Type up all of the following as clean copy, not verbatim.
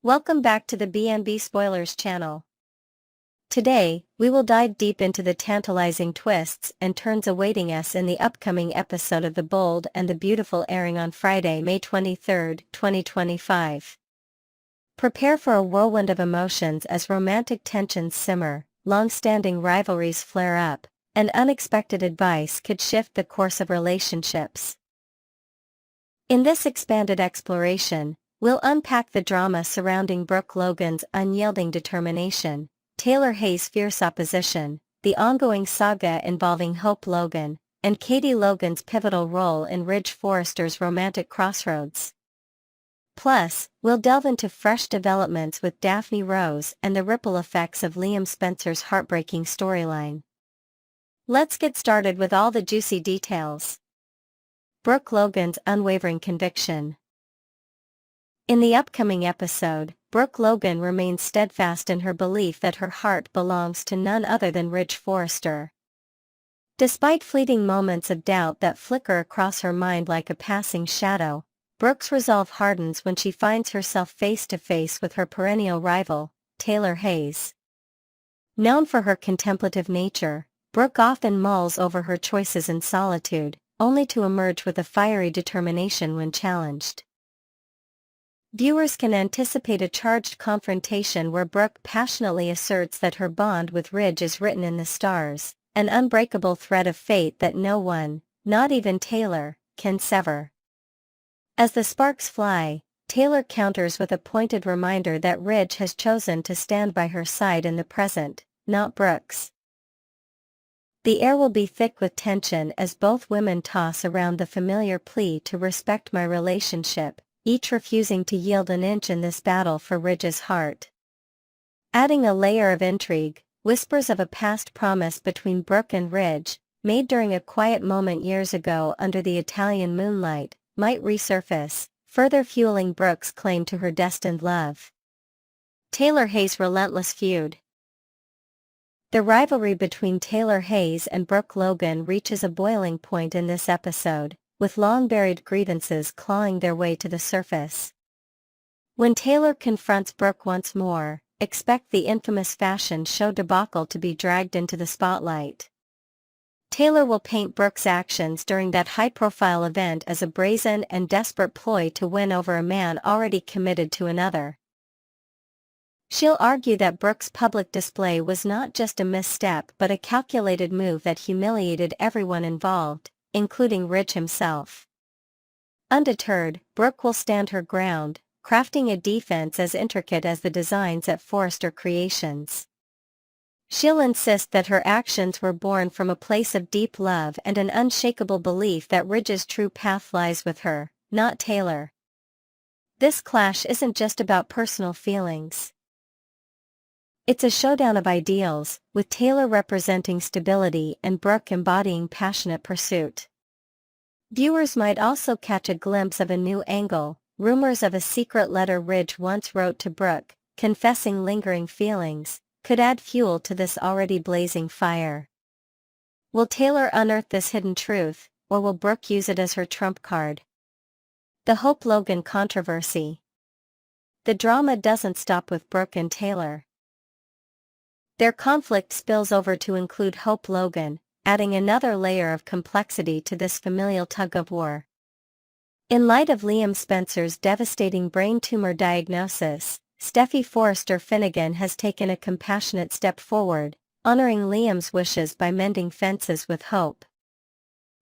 Welcome back to the B&B Spoilers channel. Today, we will dive deep into the tantalizing twists and turns awaiting us in the upcoming episode of The Bold and the Beautiful, airing on Friday, May 23, 2025. Prepare for a whirlwind of emotions as romantic tensions simmer, long-standing rivalries flare up, and unexpected advice could shift the course of relationships. In this expanded exploration, we'll unpack the drama surrounding Brooke Logan's unyielding determination, Taylor Hayes' fierce opposition, the ongoing saga involving Hope Logan, and Katie Logan's pivotal role in Ridge Forrester's romantic crossroads. Plus, we'll delve into fresh developments with Daphne Rose and the ripple effects of Liam Spencer's heartbreaking storyline. Let's get started with all the juicy details. Brooke Logan's unwavering conviction. In the upcoming episode, Brooke Logan remains steadfast in her belief that her heart belongs to none other than Ridge Forrester. Despite fleeting moments of doubt that flicker across her mind like a passing shadow, Brooke's resolve hardens when she finds herself face to face with her perennial rival, Taylor Hayes. Known for her contemplative nature, Brooke often mulls over her choices in solitude, only to emerge with a fiery determination when challenged. Viewers can anticipate a charged confrontation where Brooke passionately asserts that her bond with Ridge is written in the stars, an unbreakable thread of fate that no one, not even Taylor, can sever. As the sparks fly, Taylor counters with a pointed reminder that Ridge has chosen to stand by her side in the present, not Brooke's. The air will be thick with tension as both women toss around the familiar plea to respect my relationship, each refusing to yield an inch in this battle for Ridge's heart. Adding a layer of intrigue, whispers of a past promise between Brooke and Ridge, made during a quiet moment years ago under the Italian moonlight, might resurface, further fueling Brooke's claim to her destined love. Taylor Hayes' relentless feud. The rivalry between Taylor Hayes and Brooke Logan reaches a boiling point in this episode, with long-buried grievances clawing their way to the surface. When Taylor confronts Brooke once more, expect the infamous fashion show debacle to be dragged into the spotlight. Taylor will paint Brooke's actions during that high-profile event as a brazen and desperate ploy to win over a man already committed to another. She'll argue that Brooke's public display was not just a misstep but a calculated move that humiliated everyone involved, including Ridge himself. Undeterred, Brooke will stand her ground, crafting a defense as intricate as the designs at Forrester Creations. She'll insist that her actions were born from a place of deep love and an unshakable belief that Ridge's true path lies with her, not Taylor. This clash isn't just about personal feelings. It's a showdown of ideals, with Taylor representing stability and Brooke embodying passionate pursuit. Viewers might also catch a glimpse of a new angle, rumors of a secret letter Ridge once wrote to Brooke, confessing lingering feelings, could add fuel to this already blazing fire. Will Taylor unearth this hidden truth, or will Brooke use it as her trump card? The Hope Logan controversy. The drama doesn't stop with Brooke and Taylor. Their conflict spills over to include Hope Logan, adding another layer of complexity to this familial tug-of-war. In light of Liam Spencer's devastating brain tumor diagnosis, Steffi Forrester Finnegan has taken a compassionate step forward, honoring Liam's wishes by mending fences with Hope.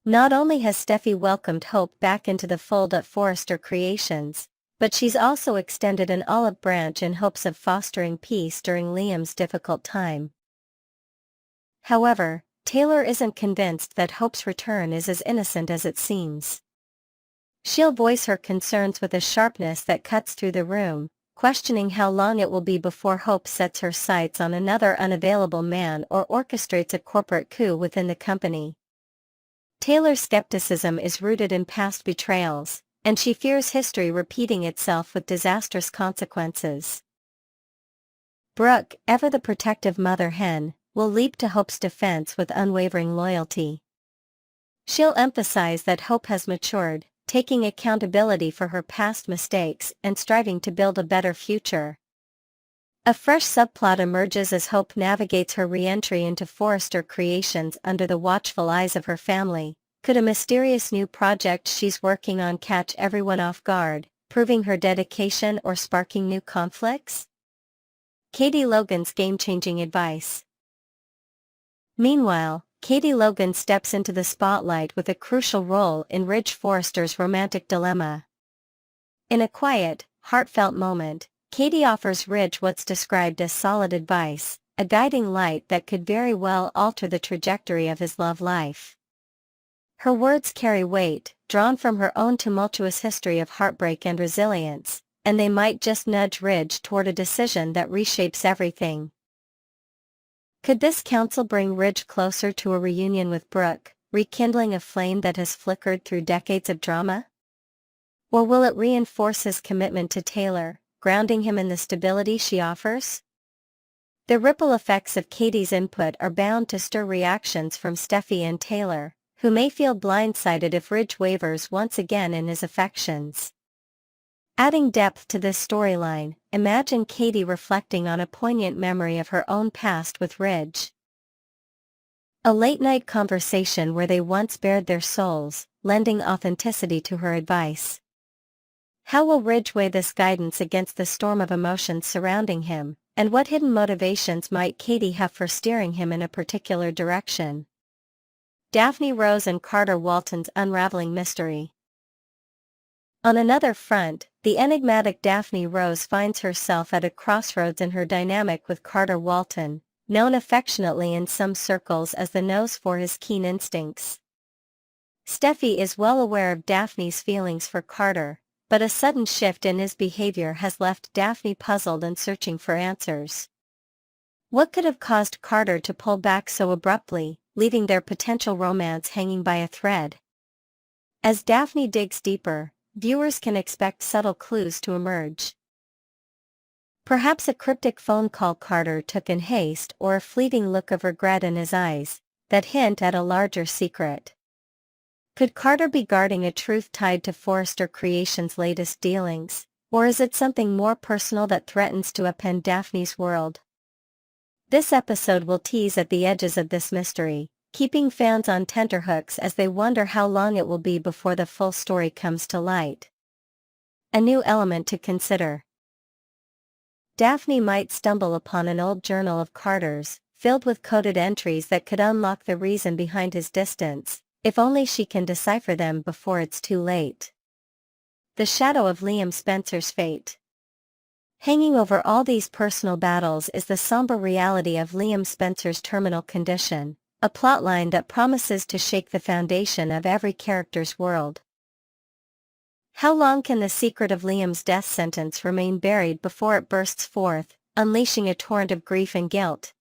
Not only has Steffi welcomed Hope back into the fold at Forrester Creations, but she's also extended an olive branch in hopes of fostering peace during Liam's difficult time. However, Taylor isn't convinced that Hope's return is as innocent as it seems. She'll voice her concerns with a sharpness that cuts through the room, questioning how long it will be before Hope sets her sights on another unavailable man or orchestrates a corporate coup within the company. Taylor's skepticism is rooted in past betrayals, and she fears history repeating itself with disastrous consequences. Brooke, ever the protective mother hen, will leap to Hope's defense with unwavering loyalty. She'll emphasize that Hope has matured, taking accountability for her past mistakes and striving to build a better future. A fresh subplot emerges as Hope navigates her re-entry into Forrester Creations under the watchful eyes of her family. Could a mysterious new project she's working on catch everyone off guard, proving her dedication or sparking new conflicts? Katie Logan's game-changing advice. Meanwhile, Katie Logan steps into the spotlight with a crucial role in Ridge Forrester's romantic dilemma. In a quiet, heartfelt moment, Katie offers Ridge what's described as solid advice, a guiding light that could very well alter the trajectory of his love life. Her words carry weight, drawn from her own tumultuous history of heartbreak and resilience, and they might just nudge Ridge toward a decision that reshapes everything. Could this counsel bring Ridge closer to a reunion with Brooke, rekindling a flame that has flickered through decades of drama? Or will it reinforce his commitment to Taylor, grounding him in the stability she offers? The ripple effects of Katie's input are bound to stir reactions from Steffi and Taylor, who may feel blindsided if Ridge wavers once again in his affections. Adding depth to this storyline, imagine Katie reflecting on a poignant memory of her own past with Ridge. A late-night conversation where they once bared their souls, lending authenticity to her advice. How will Ridge weigh this guidance against the storm of emotions surrounding him, and what hidden motivations might Katie have for steering him in a particular direction? Daphne Rose and Carter Walton's unraveling mystery. On another front, the enigmatic Daphne Rose finds herself at a crossroads in her dynamic with Carter Walton, known affectionately in some circles as the nose for his keen instincts. Steffi is well aware of Daphne's feelings for Carter, but a sudden shift in his behavior has left Daphne puzzled and searching for answers. What could have caused Carter to pull back so abruptly, leaving their potential romance hanging by a thread? As Daphne digs deeper, viewers can expect subtle clues to emerge. Perhaps a cryptic phone call Carter took in haste or a fleeting look of regret in his eyes, that hint at a larger secret. Could Carter be guarding a truth tied to Forrester Creations' latest dealings, or is it something more personal that threatens to upend Daphne's world? This episode will tease at the edges of this mystery, keeping fans on tenterhooks as they wonder how long it will be before the full story comes to light. A new element to consider. Daphne might stumble upon an old journal of Carter's, filled with coded entries that could unlock the reason behind his distance, if only she can decipher them before it's too late. The shadow of Liam Spencer's fate. Hanging over all these personal battles is the somber reality of Liam Spencer's terminal condition, a plotline that promises to shake the foundation of every character's world. How long can the secret of Liam's death sentence remain buried before it bursts forth, unleashing a torrent of grief and guilt?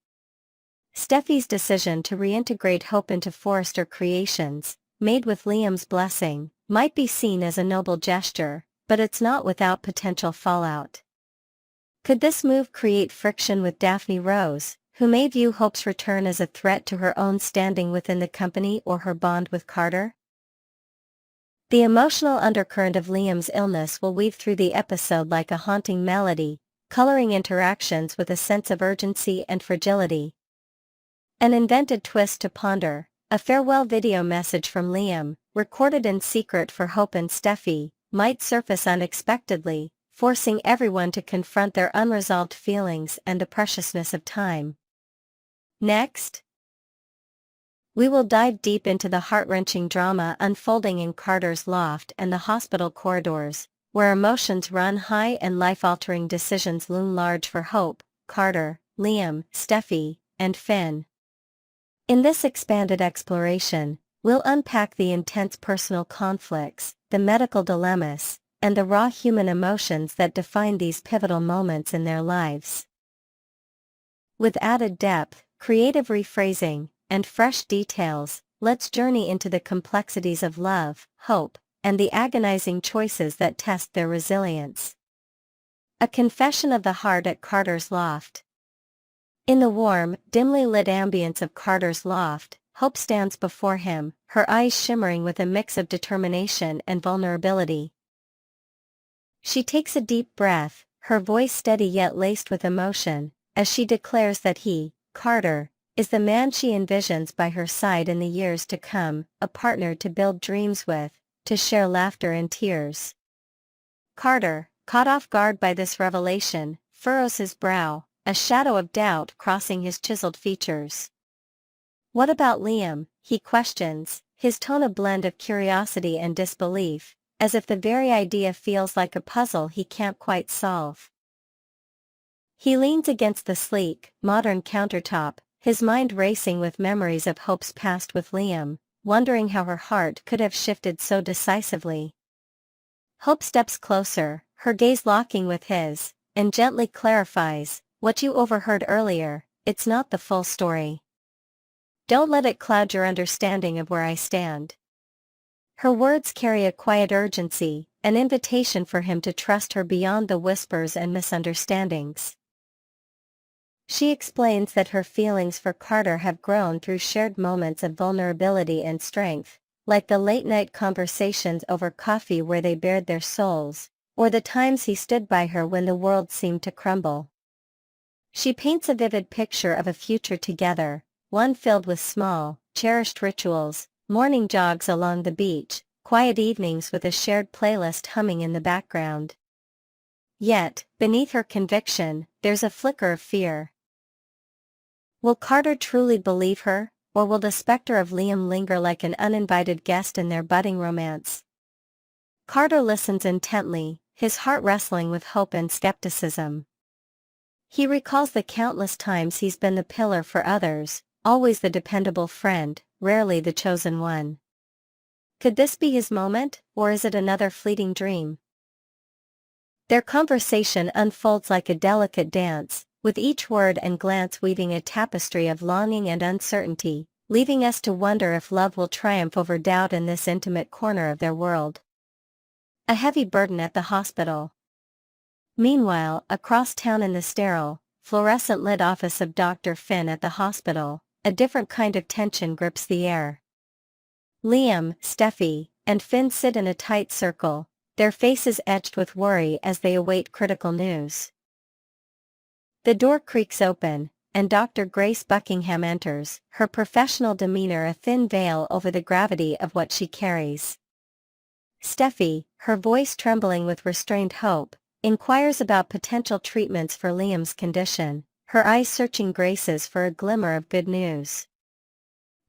Steffi's decision to reintegrate Hope into Forrester Creations, made with Liam's blessing, might be seen as a noble gesture, but it's not without potential fallout. Could this move create friction with Daphne Rose, who may view Hope's return as a threat to her own standing within the company or her bond with Carter? The emotional undercurrent of Liam's illness will weave through the episode like a haunting melody, coloring interactions with a sense of urgency and fragility. An invented twist to ponder, a farewell video message from Liam, recorded in secret for Hope and Steffi, might surface unexpectedly, forcing everyone to confront their unresolved feelings and the preciousness of time. Next, we will dive deep into the heart-wrenching drama unfolding in Carter's loft and the hospital corridors, where emotions run high and life-altering decisions loom large for Hope, Carter, Liam, Steffi, and Finn. In this expanded exploration, we'll unpack the intense personal conflicts, the medical dilemmas, and the raw human emotions that define these pivotal moments in their lives. With added depth, creative rephrasing, and fresh details, let's journey into the complexities of love, hope, and the agonizing choices that test their resilience. A confession of the heart at Carter's loft. In the warm, dimly lit ambience of Carter's loft, Hope stands before him, her eyes shimmering with a mix of determination and vulnerability. She takes a deep breath, her voice steady yet laced with emotion, as she declares that he, Carter, is the man she envisions by her side in the years to come, a partner to build dreams with, to share laughter and tears. Carter, caught off guard by this revelation, furrows his brow, a shadow of doubt crossing his chiseled features. "What about Liam?" he questions, his tone a blend of curiosity and disbelief, as if the very idea feels like a puzzle he can't quite solve. He leans against the sleek, modern countertop, his mind racing with memories of Hope's past with Liam, wondering how her heart could have shifted so decisively. Hope steps closer, her gaze locking with his, and gently clarifies, "What you overheard earlier, it's not the full story. Don't let it cloud your understanding of where I stand." Her words carry a quiet urgency, an invitation for him to trust her beyond the whispers and misunderstandings. She explains that her feelings for Carter have grown through shared moments of vulnerability and strength, like the late-night conversations over coffee where they bared their souls, or the times he stood by her when the world seemed to crumble. She paints a vivid picture of a future together, one filled with small, cherished rituals, morning jogs along the beach, quiet evenings with a shared playlist humming in the background. Yet, beneath her conviction, there's a flicker of fear. Will Carter truly believe her, or will the specter of Liam linger like an uninvited guest in their budding romance? Carter listens intently, his heart wrestling with hope and skepticism. He recalls the countless times he's been the pillar for others, always the dependable friend, rarely the chosen one. Could this be his moment, or is it another fleeting dream? Their conversation unfolds like a delicate dance, with each word and glance weaving a tapestry of longing and uncertainty, leaving us to wonder if love will triumph over doubt in this intimate corner of their world. A heavy burden at the hospital. Meanwhile, across town in the sterile, fluorescent-lit office of Dr. Finn at the hospital, a different kind of tension grips the air. Liam, Steffi, and Finn sit in a tight circle, their faces etched with worry as they await critical news. The door creaks open, and Dr. Grace Buckingham enters, her professional demeanor a thin veil over the gravity of what she carries. Steffi, her voice trembling with restrained hope, inquires about potential treatments for Liam's condition, her eyes searching Grace's for a glimmer of good news.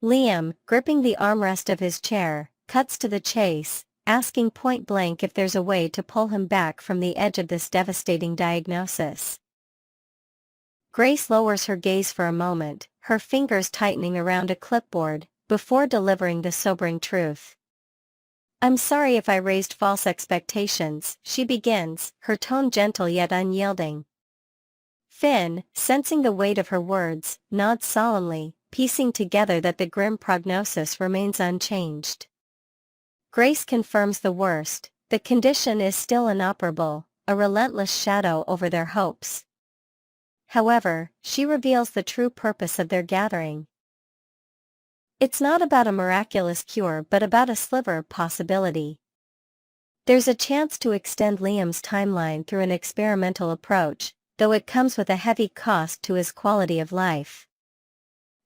Liam, gripping the armrest of his chair, cuts to the chase, asking point blank if there's a way to pull him back from the edge of this devastating diagnosis. Grace lowers her gaze for a moment, her fingers tightening around a clipboard, before delivering the sobering truth. "I'm sorry if I raised false expectations," she begins, her tone gentle yet unyielding. Finn, sensing the weight of her words, nods solemnly, piecing together that the grim prognosis remains unchanged. Grace confirms the worst, the condition is still inoperable, a relentless shadow over their hopes. However, she reveals the true purpose of their gathering. It's not about a miraculous cure but about a sliver of possibility. There's a chance to extend Liam's timeline through an experimental approach, though it comes with a heavy cost to his quality of life.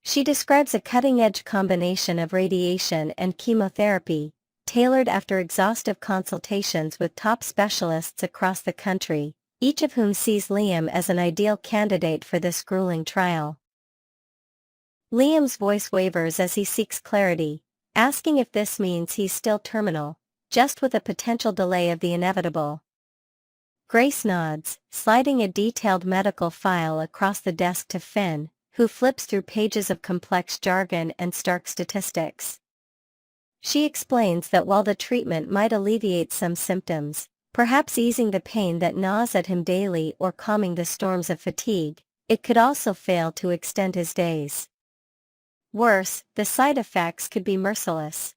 She describes a cutting-edge combination of radiation and chemotherapy, tailored after exhaustive consultations with top specialists across the country, each of whom sees Liam as an ideal candidate for this grueling trial. Liam's voice wavers as he seeks clarity, asking if this means he's still terminal, just with a potential delay of the inevitable. Grace nods, sliding a detailed medical file across the desk to Finn, who flips through pages of complex jargon and stark statistics. She explains that while the treatment might alleviate some symptoms, perhaps easing the pain that gnaws at him daily or calming the storms of fatigue, it could also fail to extend his days. Worse, the side effects could be merciless.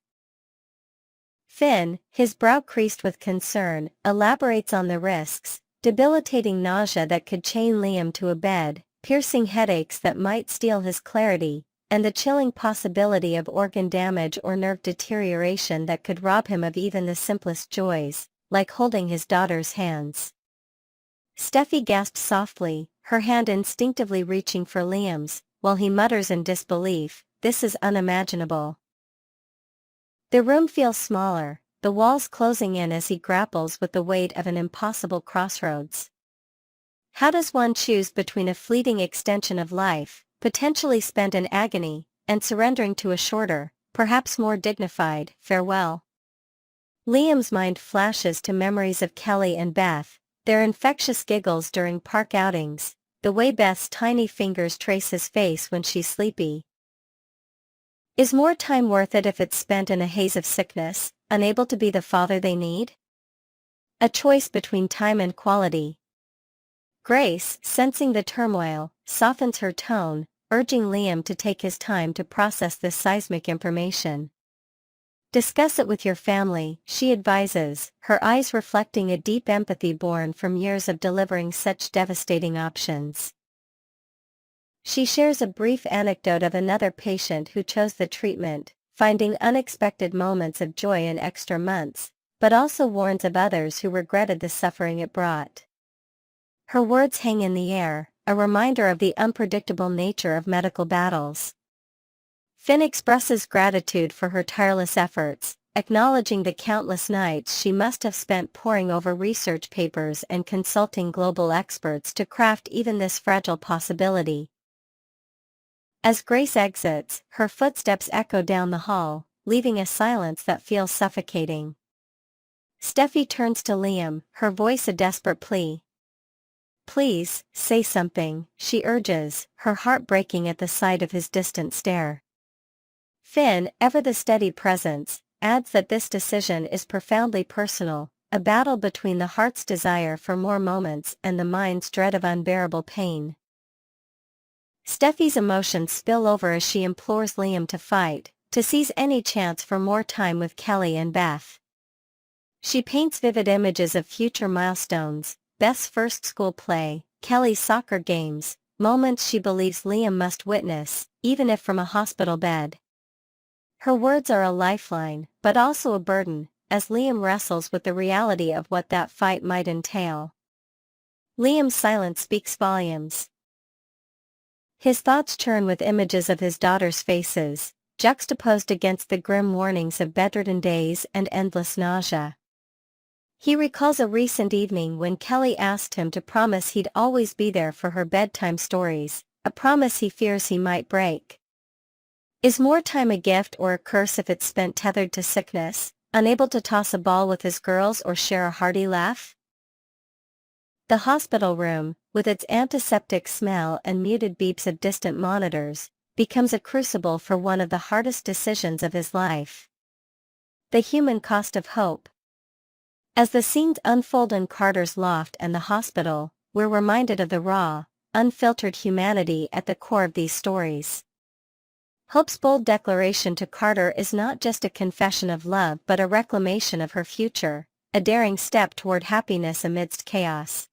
Finn, his brow creased with concern, elaborates on the risks: debilitating nausea that could chain Liam to a bed, piercing headaches that might steal his clarity, and the chilling possibility of organ damage or nerve deterioration that could rob him of even the simplest joys, like holding his daughter's hands. Steffi gasped softly, her hand instinctively reaching for Liam's, while he mutters in disbelief, "This is unimaginable." The room feels smaller, the walls closing in as he grapples with the weight of an impossible crossroads. How does one choose between a fleeting extension of life, potentially spent in agony, and surrendering to a shorter, perhaps more dignified, farewell? Liam's mind flashes to memories of Kelly and Beth, their infectious giggles during park outings, the way Beth's tiny fingers trace his face when she's sleepy. Is more time worth it if it's spent in a haze of sickness, unable to be the father they need? A choice between time and quality. Grace, sensing the turmoil, softens her tone, urging Liam to take his time to process this seismic information. Discuss it with your family, she advises, her eyes reflecting a deep empathy born from years of delivering such devastating options. She shares a brief anecdote of another patient who chose the treatment, finding unexpected moments of joy in extra months, but also warns of others who regretted the suffering it brought. Her words hang in the air, a reminder of the unpredictable nature of medical battles. Finn expresses gratitude for her tireless efforts, acknowledging the countless nights she must have spent poring over research papers and consulting global experts to craft even this fragile possibility. As Grace exits, her footsteps echo down the hall, leaving a silence that feels suffocating. Steffi turns to Liam, her voice a desperate plea. "Please, say something," she urges, her heart breaking at the sight of his distant stare. Finn, ever the steady presence, adds that this decision is profoundly personal, a battle between the heart's desire for more moments and the mind's dread of unbearable pain. Steffi's emotions spill over as she implores Liam to fight, to seize any chance for more time with Kelly and Beth. She paints vivid images of future milestones, Beth's first school play, Kelly's soccer games, moments she believes Liam must witness, even if from a hospital bed. Her words are a lifeline, but also a burden, as Liam wrestles with the reality of what that fight might entail. Liam's silence speaks volumes. His thoughts churn with images of his daughter's faces, juxtaposed against the grim warnings of bedridden days and endless nausea. He recalls a recent evening when Kelly asked him to promise he'd always be there for her bedtime stories, a promise he fears he might break. Is more time a gift or a curse if it's spent tethered to sickness, unable to toss a ball with his girls or share a hearty laugh? The hospital room, with its antiseptic smell and muted beeps of distant monitors, becomes a crucible for one of the hardest decisions of his life. The human cost of hope. As the scenes unfold in Carter's loft and the hospital, we're reminded of the raw, unfiltered humanity at the core of these stories. Hope's bold declaration to Carter is not just a confession of love but a reclamation of her future, a daring step toward happiness amidst chaos.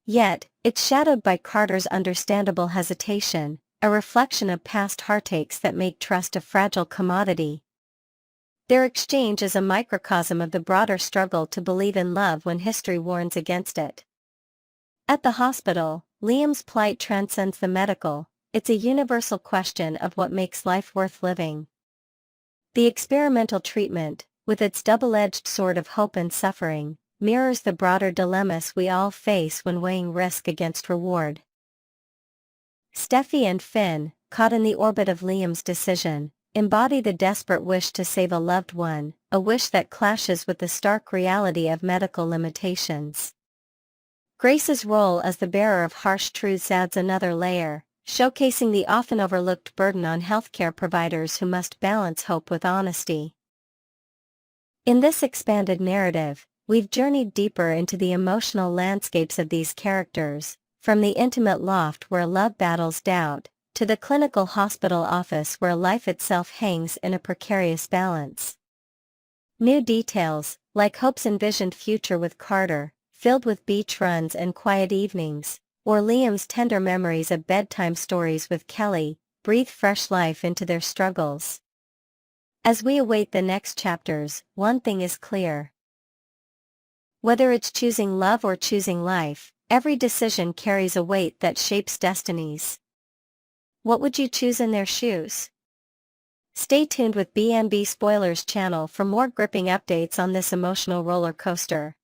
Yet, it's shadowed by Carter's understandable hesitation, a reflection of past heartaches that make trust a fragile commodity. Their exchange is a microcosm of the broader struggle to believe in love when history warns against it. At the hospital, Liam's plight transcends the medical. It's a universal question of what makes life worth living. The experimental treatment, with its double-edged sword of hope and suffering, mirrors the broader dilemmas we all face when weighing risk against reward. Steffi and Finn, caught in the orbit of Liam's decision, embody the desperate wish to save a loved one, a wish that clashes with the stark reality of medical limitations. Grace's role as the bearer of harsh truths adds another layer, showcasing the often overlooked burden on healthcare providers who must balance hope with honesty. In this expanded narrative, we've journeyed deeper into the emotional landscapes of these characters, from the intimate loft where love battles doubt, to the clinical hospital office where life itself hangs in a precarious balance. New details, like Hope's envisioned future with Carter, filled with beach runs and quiet evenings, or Liam's tender memories of bedtime stories with Kelly, breathe fresh life into their struggles. As we await the next chapters, one thing is clear. Whether it's choosing love or choosing life, every decision carries a weight that shapes destinies. What would you choose in their shoes? Stay tuned with BNB Spoilers channel for more gripping updates on this emotional roller coaster.